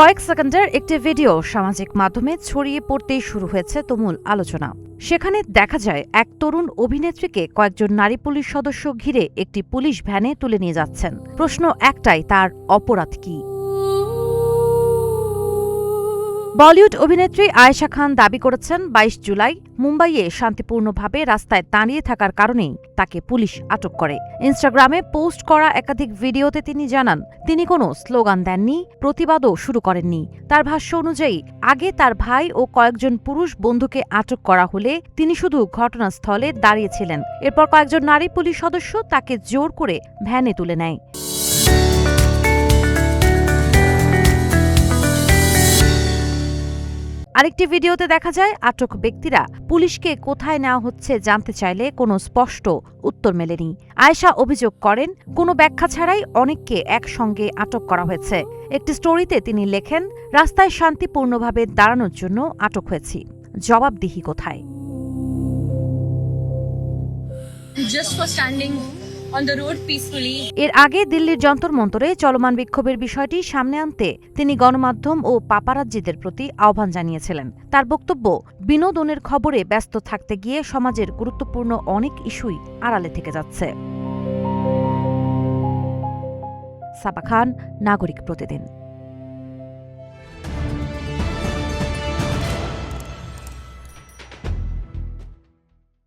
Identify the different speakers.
Speaker 1: কয়েক সেকেন্ডের একটি ভিডিও সামাজিক মাধ্যমে ছড়িয়ে পড়তেই শুরু হয়েছে তুমুল আলোচনা। সেখানে দেখা যায় এক তরুণ অভিনেত্রীকে কয়েকজন নারী পুলিশ সদস্য ঘিরে একটি পুলিশ ভ্যানে তুলে নিয়ে যাচ্ছেন। প্রশ্ন একটাই, তার অপরাধ কি? বলিউড অভিনেত্রী আয়েশা খান দাবি করেছেন ২২ জুলাই মুম্বাইয়ে শান্তিপূর্ণভাবে রাস্তায় দাঁড়িয়ে থাকার কারণেই তাকে পুলিশ আটক করে। ইনস্টাগ্রামে পোস্ট করা একাধিক ভিডিওতে তিনি জানান, তিনি কোনো স্লোগান দেননি, প্রতিবাদও শুরু করেননি। তার ভাষ্য অনুযায়ী আগে তার ভাই ও কয়েকজন পুরুষ বন্ধুকে আটক করা হলে তিনি শুধু ঘটনাস্থলে দাঁড়িয়েছিলেন। এরপর কয়েকজন নারী পুলিশ সদস্য তাকে জোর করে ভ্যানে তুলে নেয়। আরেকটি ভিডিওতে দেখা যায় আটক ব্যক্তিরা পুলিশকে কোথায় নেওয়া হচ্ছে জানতে চাইলে কোনো স্পষ্ট উত্তর মেলেনি। আয়েশা অভিযোগ করেন, কোনো ব্যাখ্যা ছাড়াই অনেককে একসঙ্গে আটক করা হয়েছে। একটি স্টোরিতে তিনি লেখেন, রাস্তায় শান্তিপূর্ণভাবে দাঁড়ানোর জন্য আটক হয়েছি, জবাবদিহি কোথায়? এর আগে দিল্লির যন্তর মন্তরে চলমান বিক্ষোভের বিষয়টি সামনে আনতে তিনি গণমাধ্যম ও পাপারাজ্জিদের প্রতি আহ্বান জানিয়েছিলেন। তার বক্তব্য, বিনোদনের খবরে ব্যস্ত থাকতে গিয়ে সমাজের গুরুত্বপূর্ণ অনেক ইস্যুই আড়ালে থেকে যাচ্ছে। সাবা খান, নাগরিক প্রতিদিন।